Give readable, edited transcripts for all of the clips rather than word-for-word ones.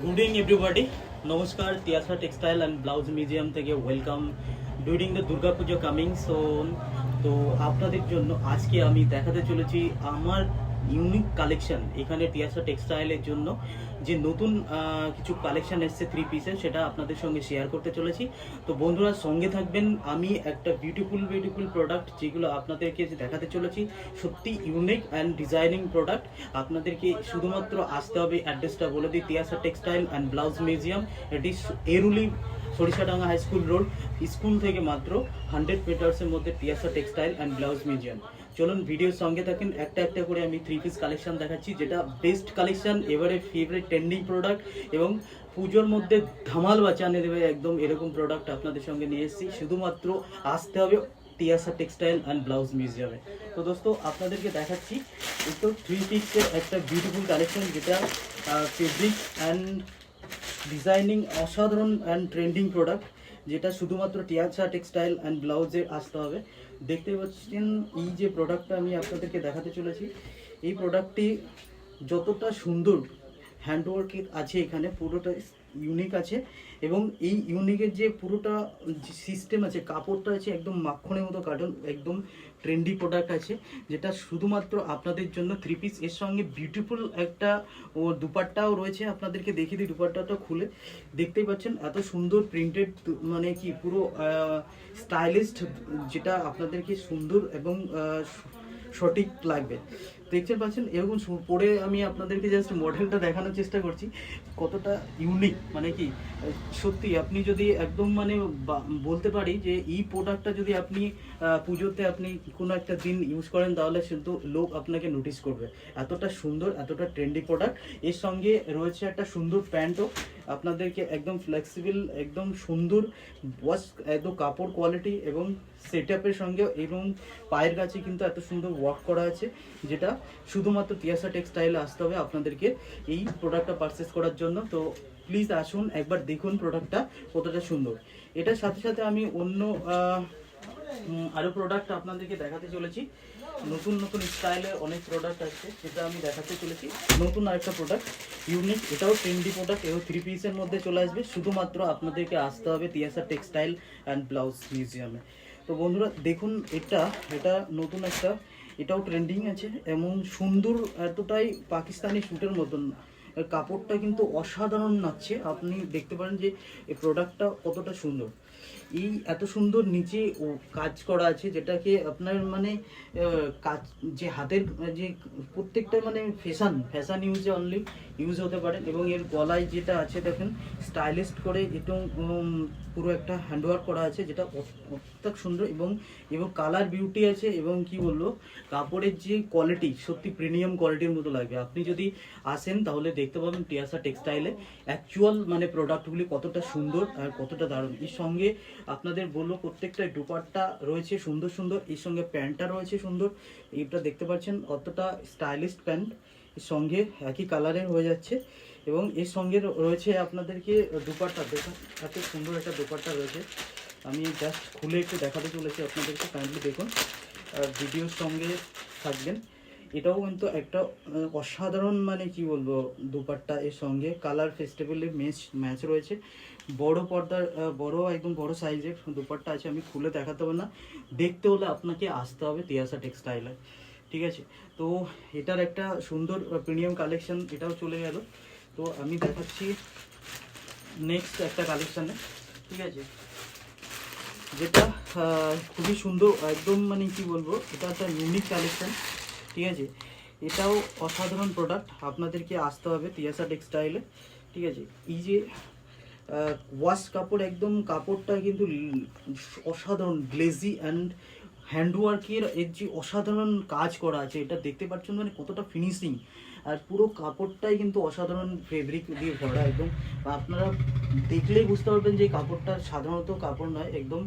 Good evening everybody. নমস্কার, Tiyasa textile and blouse museum থেকে welcome during the Durga Pujo coming সোন। তো আপনাদের জন্য আজকে আমি দেখাতে চলেছি আমার ইউনিক কালেকশন এখানে তিয়াসা টেক্সটাইলের জন্য যে নতুন কিছু কালেকশন এসছে থ্রি পিসের, সেটা আপনাদের সঙ্গে শেয়ার করতে চলেছি। তো বন্ধুরা সঙ্গে থাকবেন। আমি একটা বিউটিফুল প্রোডাক্ট যেগুলো আপনাদেরকে দেখাতে চলেছি, সত্যি ইউনিক অ্যান্ড ডিজাইনিং প্রোডাক্ট। আপনাদেরকে শুধুমাত্র আসতে হবে, অ্যাড্রেসটা বলে দিই, Tiyasa textile and blouse museum. এটি Eruli Sarishadanga high school road, school থেকে মাত্র 100 মিটার্সের মধ্যে Tiyasa textile and blouse museum. চলুন ভিডিওর সঙ্গে থাকেন, একটা একটা করে আমি থ্রি পিস কালেকশন দেখাচ্ছি, যেটা বেস্ট কালেকশন, এবারে ফেভারিট ট্রেন্ডিং প্রোডাক্ট এবং পুজোর মধ্যে ধামাল বাঁচানে দেবে একদম এরকম প্রোডাক্ট আপনাদের সঙ্গে নিয়ে এসেছি। শুধুমাত্র আসতে হবে তিয়াসা টেক্সটাইল অ্যান্ড ব্লাউজ মিউজিয়ামে। তো দোস্ত আপনাদেরকে দেখাচ্ছি একটু থ্রি পিসের একটা বিউটিফুল কালেকশন, যেটা ফেব্রিক অ্যান্ড ডিজাইনিং অসাধারণ অ্যান্ড ট্রেন্ডিং প্রোডাক্ট, যেটা শুধুমাত্র তিয়াসা টেক্সটাইল অ্যান্ড ব্লাউজে আসতে হবে। দেখতে পাচ্ছেন এই যে প্রোডাক্টটা আমি আপনাদেরকে দেখাতে চলেছি, এই প্রোডাক্টটি যতটা সুন্দর হ্যান্ডওয়ার্ক আছে এখানে, পুরোটা ইউনিক আছে। এবং এই ইউনিকের যে পুরোটা সিস্টেম আছে, কাপড়টা আছে একদম মাখনের মতো কাটন, একদম ট্রেন্ডি প্রোডাক্ট আছে, যেটা শুধুমাত্র আপনাদের জন্য থ্রি পিস। এর সঙ্গে বিউটিফুল একটা ও দুপাট্টাও রয়েছে, আপনাদেরকে দেখিয়ে দিই। দুপাট্টাটা খুলে দেখতেই পাচ্ছেন এত সুন্দর প্রিন্টেড, মানে কি পুরো স্টাইলিস্ট, যেটা আপনাদেরকে সুন্দর এবং সঠিক লাগবে। দেখতে পাচ্ছেন এরকম পরে আমি আপনাদেরকে জাস্ট মডেলটা দেখানোর চেষ্টা করছি, কতটা ইউনিক। মানে কি সত্যি আপনি যদি একদম মানে বলতে পারি যে এই প্রোডাক্টটা যদি আপনি পুজোতে আপনি কোনো একটা দিন ইউজ করেন, তাহলে কিন্তু লোক আপনাকে নোটিস করবে। এতটা সুন্দর, এতটা ট্রেন্ডি প্রোডাক্ট। এর সঙ্গে রয়েছে একটা সুন্দর প্যান্টও, আপনাদেরকে একদম ফ্লেক্সিবল, একদম সুন্দর ওয়াশ, একদম কাপড় কোয়ালিটি এবং সেটআপের সঙ্গে, এবং পায়ের কাছে কিন্তু এত সুন্দর ওয়ার্ক করা আছে, যেটা শুধুমাত্র তিয়াসা টেক্সটাইলে আসতে হবে আপনাদেরকে এই প্রোডাক্টটা পারচেস করার জন্য। তো প্লিজ আসুন, একবার দেখুন প্রোডাক্টটা কতটা সুন্দর। এটার সাথে সাথে আমি অন্য আরও প্রোডাক্ট আপনাদেরকে দেখাতে চলেছি। নতুন স্টাইলের অনেক প্রোডাক্ট আছে, যেটা আমি দেখাতে চলেছি। নতুন আরেকটা প্রোডাক্ট ইউনিক, এটাও ট্রেন্ডি প্রোডাক্ট, এও থ্রি পিসের মধ্যে চলে আসবে। শুধুমাত্র আপনাদেরকে আসতে হবে তিয়াসা টেক্সটাইল অ্যান্ড ব্লাউজ মিউজিয়ামে। তো বন্ধুরা দেখুন, এটা নতুন একটা, এটাও ট্রেন্ডিং আছে এবং সুন্দর, এতটাই পাকিস্তানি স্যুটের মতন। কাপড়টা কিন্তু অসাধারণ নাচছে, আপনি দেখতে পারেন যে এই প্রোডাক্টটা কতটা সুন্দর। এই এত সুন্দর নিচে ও কাজ করা আছে, যেটাকে আপনার মানে কাজ, যে হাতের যে প্রত্যেকটা মানে ফ্যাশন ইউজে অনলি ইউজ হতে পারে। এবং এর গলায় যেটা আছে দেখেন, স্টাইলিস্ট করে একটু পুরো একটা হ্যান্ডওয়ার্ক করা আছে, যেটা অত্যন্ত সুন্দর এবং কালার বিউটি আছে। এবং কি বলবো, কাপড়ের যে কোয়ালিটি সত্যি প্রিমিয়াম কোয়ালিটির মতো লাগবে। আপনি যদি আসেন তাহলে দেখতে পাবেন তিয়াসা টেক্সটাইলে অ্যাকচুয়াল মানে প্রোডাক্টগুলি কতটা সুন্দর আর কতটা দারুণ। এর সঙ্গে আপনাদের বলবো প্রত্যেকটা দুপাট্টা রয়েছে সুন্দর, এর সঙ্গে প্যান্টটা রয়েছে সুন্দর। এটা দেখতে পাচ্ছেন অতটা স্টাইলিশ প্যান্ট, এর সঙ্গে একই কালারের হয়ে যাচ্ছে। এবং এর সঙ্গে রয়েছে আপনাদেরকে দুপাট্টা, দেখুন এত সুন্দর একটা দুপাট্টা রয়েছে। আমি জাস্ট খুলে একটু দেখাতে চলেছি আপনাদেরকে, কাইন্ডলি দেখুন, ভিডিওর সঙ্গে থাকবেন। এটাও কিন্তু একটা অসাধারণ, মানে কি বলবো, দুপাট্টা। এর সঙ্গে কালার ফেস্টিভ্যালের ম্যাচ রয়েছে। বড় পর্দার একদম বড় সাইজের দুপাট্টা আছে, আমি খুলে দেখাতে পারবো না। দেখতে হলে আপনাকে আসতে হবে তিয়াসা টেক্সটাইলে, ঠিক আছে? তো এটার একটা সুন্দর প্রিমিয়াম কালেকশন, এটাও চলে গেল। তো আমি দেখাচ্ছি নেক্সট একটা কালেকশানে, ঠিক আছে, যেটা খুবই সুন্দর একদম, মানে কি বলবো, এটা একটা ইউনিক কালেকশন, ঠিক আছে? এটাও অসাধারণ প্রোডাক্ট, আপনাদেরকে আসতে হবে তিয়াসা টেক্সটাইলে, ঠিক আছে? এই যে ওয়াশ কাপড়, একদম কাপড়টা কিন্তু অসাধারণ গ্লেজি অ্যান্ড হ্যান্ডওয়ার্কের এর যে অসাধারণ কাজ করা আছে, এটা দেখতে পাচ্ছেন মানে কতটা ফিনিশিং। আর পুরো কাপড়টাই কিন্তু অসাধারণ ফেব্রিক দিয়ে ভরা, একদম আপনারা দেখলেই বুঝতে পারবেন যে কাপড়টা সাধারণত কাপড় নয়, একদম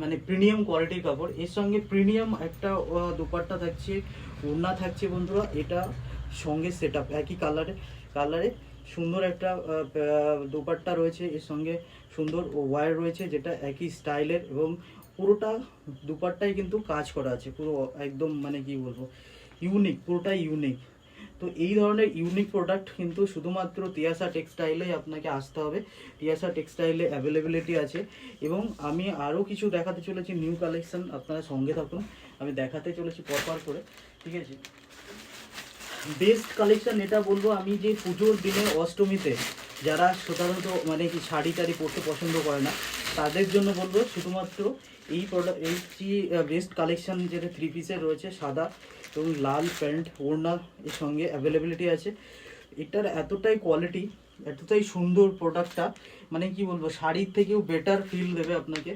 মানে প্রিমিয়াম কোয়ালিটির কাপড়। এর সঙ্গে প্রিমিয়াম একটা দুপাট্টা থাকছে, ওড়না থাকছে বন্ধুরা। এটা সঙ্গে সেটআপ একই কালারে সুন্দর একটা দুপাট্টা রয়েছে, এর সঙ্গে সুন্দর ওয়্যার রয়েছে, যেটা একই স্টাইলের। এবং পুরোটা দুপাট্টায় কিন্তু কাজ করা আছে, পুরো একদম, মানে কি বলবো, ইউনিক, পুরোটাই ইউনিক। তো এই ধরনের ইউনিক প্রোডাক্ট কিন্তু শুধুমাত্র তিয়াসা টেক্সটাইলেই আপনাকে আসতে হবে। তিয়াসা টেক্সটাইলে অ্যাভেলেবিলিটি আছে এবং আমি আরও কিছু দেখাতে চলেছি নিউ কালেকশন, আপনারা সঙ্গে থাকুন, আমি দেখাতে চলেছি পরপর করে, ঠিক আছে। বেস্ট কালেকশন এটা বলবো আমি যে পুজোর দিনে অষ্টমীতে যারা সাধারণত মানে কি শাড়ি টাড়ি পরতে পছন্দ করে না তাদের জন্য বলবো শুধুমাত্র এই প্রোডাক্ট, এই যে বেস্ট কালেকশন যেটা 3 পিসের রয়েছে, সাদা এবং লাল প্যান্ট ওড়না এর সঙ্গে অ্যাভেলেবিলিটি আছে। এটার এতটাই কোয়ালিটি, এতটাই সুন্দর প্রোডাক্টটা, মানে কি বলবো শাড়ির থেকেও বেটার ফিল দেবে আপনাকে।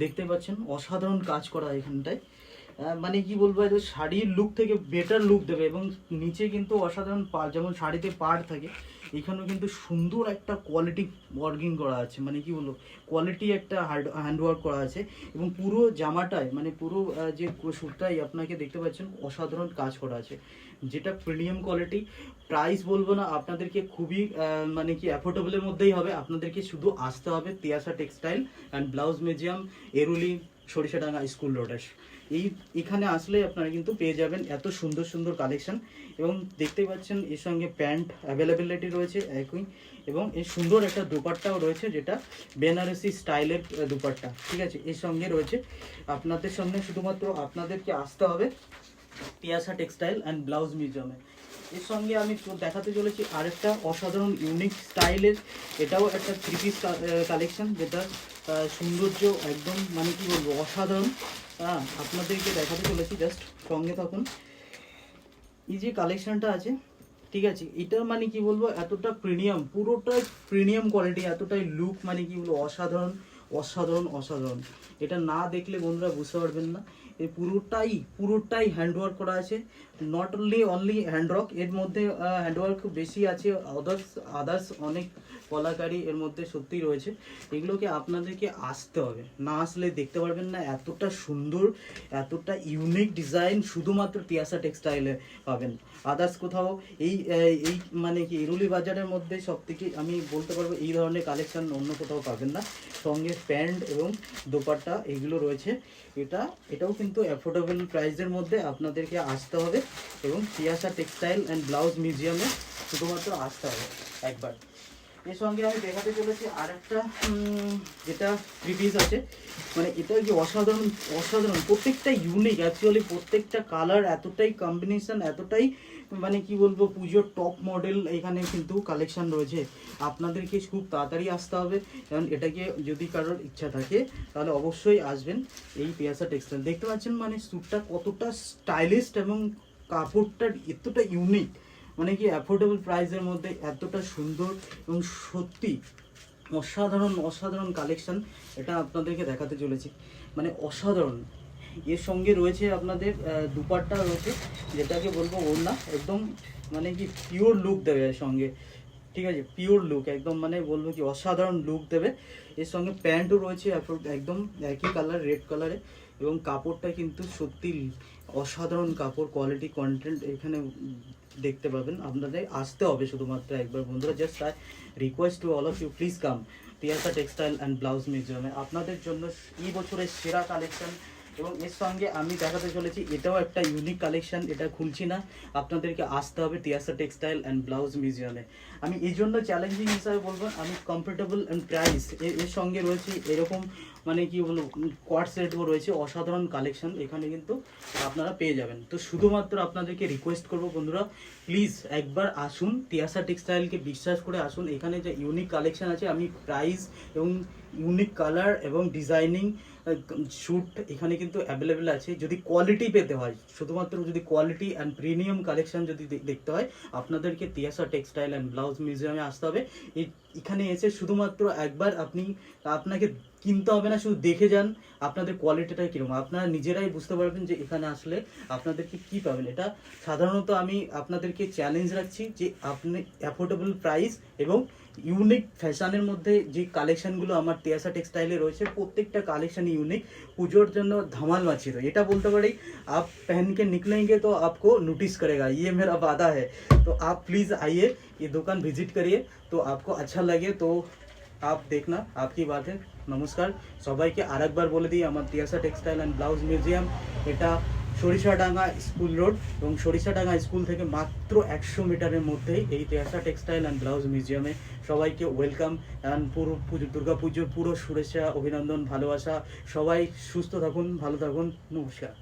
দেখতে পাচ্ছেন অসাধারণ কাজ করা এখানটায়, মানে কি বলবো এটা শাড়ির লুক থেকে বেটার লুক দেবে এবং নিচে কিন্তু অসাধারণ যেমন শাড়িতে পাড় থাকে, এখানেও কিন্তু সুন্দর একটা কোয়ালিটি ওয়ার্কিং করা আছে, মানে কি বলবো কোয়ালিটি একটা হ্যান্ডওয়ার্ক করা আছে এবং পুরো জামাটায় মানে পুরো যে সুরটাই আপনাকে দেখতে পাচ্ছেন অসাধারণ কাজ করা আছে, যেটা প্রিমিয়াম কোয়ালিটি। প্রাইস বলবো না আপনাদেরকে, খুবই মানে কি অ্যাফোর্ডেবলের মধ্যেই হবে। আপনাদেরকে শুধু আসতে হবে তিয়াসা textile and blouse museum, এরুলি, Sarishadanga school রোডের। এখানে আসলে আপনারা কিন্তু পেয়ে যাবেন এত সুন্দর সুন্দর কালেকশন এবং দেখতেই পাচ্ছেন এর সঙ্গে প্যান্ট অ্যাভেলেবিলিটি রয়েছে একই এবং এর সুন্দর একটা দুপাট্টাও রয়েছে, যেটা বেনারসি স্টাইলের দুপাট্টা, ঠিক আছে। এর সঙ্গে রয়েছে আপনাদের সামনে শুধুমাত্র আপনাদেরকে আসতে হবে তিয়াসা টেক্সটাইল অ্যান্ড ব্লাউজ মিউজিয়ামে। এর সঙ্গে আমি দেখাতে চলেছি আরেকটা অসাধারণ ইউনিক স্টাইলের, এটাও একটা 3 পিস কালেকশন, যেটা সৌন্দর্য একদম মানে কি বলবো অসাধারণ। আপনাদেরকে দেখাতে চলেছি, জাস্ট সঙ্গে থাকুন। এই যে কালেকশনটা আছে, ঠিক আছে, এটা মানে কি বলবো এতটা প্রিমিয়াম, পুরোটাই প্রিমিয়াম কোয়ালিটি, এতটাই লুক মানে কি বলবো অসাধারণ অসাধারণ অসাধারণ। এটা না দেখলে বন্ধুরা বুঝতে পারবেন না। এই পুরোটাই হ্যান্ডওয়ার্ক করা আছে, নট অনলি হ্যান্ডওয়ার্ক, এর মধ্যে হ্যান্ডওয়ার্ক বেশি আছে, আদার্স অনেক কলাকারি এর মধ্যে সত্যিই রয়েছে। এগুলোকে আপনাদেরকে আসতে হবে, না আসলে দেখতে পারবেন না। এতটা সুন্দর, এতটা ইউনিক ডিজাইন শুধুমাত্র তিয়াসা টেক্সটাইলে পাবেন, আদার্স কোথাও এই মানে কি এরুলি বাজারের মধ্যে সব থেকে আমি বলতে পারবো এই ধরনের কালেকশন অন্য কোথাও পাবেন না। সঙ্গে প্যান্ট এবং দোপাট্টা এগুলো রয়েছে, এটাও কিন্তু অ্যাফোর্ডেবল প্রাইসের মধ্যে আপনাদেরকে আসতে হবে এবং তিয়াসা টেক্সটাইল অ্যান্ড ব্লাউজ মিউজিয়ামে শুধুমাত্র আসতে হবে একবার। এর সঙ্গে আমি দেখাতে চলেছি আরেকটা যেটা 3 পিস আছে, মানে এটা কি অসাধারণ অসাধারণ, প্রত্যেকটা ইউনিক অ্যাকচুয়ালি, প্রত্যেকটা কালার এতটাই কম্বিনেশন, এতটাই মানে কি বলবো পুজোর টপ মডেল এখানে কিন্তু কালেকশন রয়েছে। আপনাদেরকে খুব তাড়াতাড়ি আসতে হবে, কারণ এটাকে যদি কারোর ইচ্ছা থাকে তাহলে অবশ্যই আসবেন এই তিয়াসা টেক্সটাইল। দেখতে পাচ্ছেন মানে স্যুটটা কতটা স্টাইলিশ এবং কাপড়টা এতটা ইউনিক, মানে কি অ্যাফোর্ডেবল প্রাইসের মধ্যে এতটা সুন্দর এবং সত্যি অসাধারণ অসাধারণ কালেকশন, এটা আপনাদেরকে দেখাতে চলেছি, মানে অসাধারণ। এর সঙ্গে রয়েছে আপনাদের দুপাট্টা রয়েছে, যেটাকে বলবো ওড়না, একদম মানে কি পিওর লুক দেবে এর সঙ্গে, ঠিক আছে, পিওর লুক একদম মানে বলবো কি অসাধারণ লুক দেবে। এর সঙ্গে প্যান্টও রয়েছে একদম একই কালার, রেড কালারে, এবং কাপড়টা কিন্তু সত্যি অসাধারণ কাপড়, কোয়ালিটি কন্টেন্ট এখানে দেখতে পাবেন। আপনাদের আসতে হবে শুধুমাত্র একবার বন্ধুরা, just I request to all of you, please come Tiyasa textile and blouse মিউজিয়ামে। আপনাদের জন্য এই বছরের সেরা কালেকশন এবং এর সঙ্গে আমি দেখাতে চলেছি এটাও একটা ইউনিক কালেকশন, এটা খুলছি না, আপনাদেরকে আসতে হবে তিয়াসা টেক্সটাইল অ্যান্ড ব্লাউজ মিউজিয়ামে। আমি এই জন্য চ্যালেঞ্জিং হিসাবে বলবো, আমি কমফোর্টেবল অ্যান্ড প্রাইস এর সঙ্গে রয়েছে এরকম মানে কি বলবো কোয়ার্ড সেটও রয়েছে, অসাধারণ কালেকশন এখানে কিন্তু আপনারা পেয়ে যাবেন। তো শুধুমাত্র আপনাদেরকে রিকোয়েস্ট করবো বন্ধুরা, প্লিজ একবার আসুন তিয়াসা টেক্সটাইলকে বিশ্বাস করে আসুন। এখানে যে ইউনিক কালেকশন আছে, আমি প্রাইস এবং ইউনিক কালার এবং ডিজাইনিং শ্যুট এখানে কিন্তু অ্যাভেলেবেল আছে। যদি কোয়ালিটি পেতে হয়, শুধুমাত্র যদি কোয়ালিটি অ্যান্ড প্রিমিয়াম কালেকশন যদি দেখতে হয়, আপনাদেরকে তিয়াসা টেক্সটাইল অ্যান্ড ব্লাউজ মিউজিয়ামে আসতে হবে। এখানে এসে শুধুমাত্র একবার আপনাকে কিনতে হবে না, শুধু দেখে যান আপনাদের কোয়ালিটিটা কীরকম, আপনারা নিজেরাই বুঝতে পারবেন যে এখানে আসলে আপনাদেরকে কী পাবেন। এটা সাধারণত আমি আপনাদেরকে চ্যালেঞ্জ রাখছি যে আপনি অ্যাফোর্ডেবল প্রাইস এবং ইউনিক ফ্যাশনের মধ্যে যে কালেকশনগুলো আমার তিয়াসা টেক্সটাইলে রয়েছে, প্রত্যেকটা কালেকশন ইউনিক, পুজোর জন্য धमाल मची। तो এটা বলতে পারি आप पहन के निकलेंगे तो आपको नोटिस करेगा, ये मेरा वादा है। तो आप प्लीज़ आइए, ये दुकान विजिट करिए, तो आपको अच्छा लगे तो आप देखना, आपकी बात है। नमस्कार সবাইকে আরেকবার বলে দিই, আমার তিয়াসা টেক্সটাইল অ্যান্ড ব্লাউজ মিউজিয়াম এটা সরিষাডাঙ্গা স্কুল রোড, এবং সরিষাডাঙ্গা স্কুল থেকে মাত্র 100 মিটারের মধ্যেই এই তিয়াশা টেক্সটাইল অ্যান্ড ব্লাউজ মিউজিয়ামে সবাইকে ওয়েলকাম। অ্যান্ড পুরো দুর্গা পুজোর পুরো শুভেচ্ছা, অভিনন্দন, ভালোবাসা। সবাই সুস্থ থাকুন, ভালো থাকুন, নমস্কার।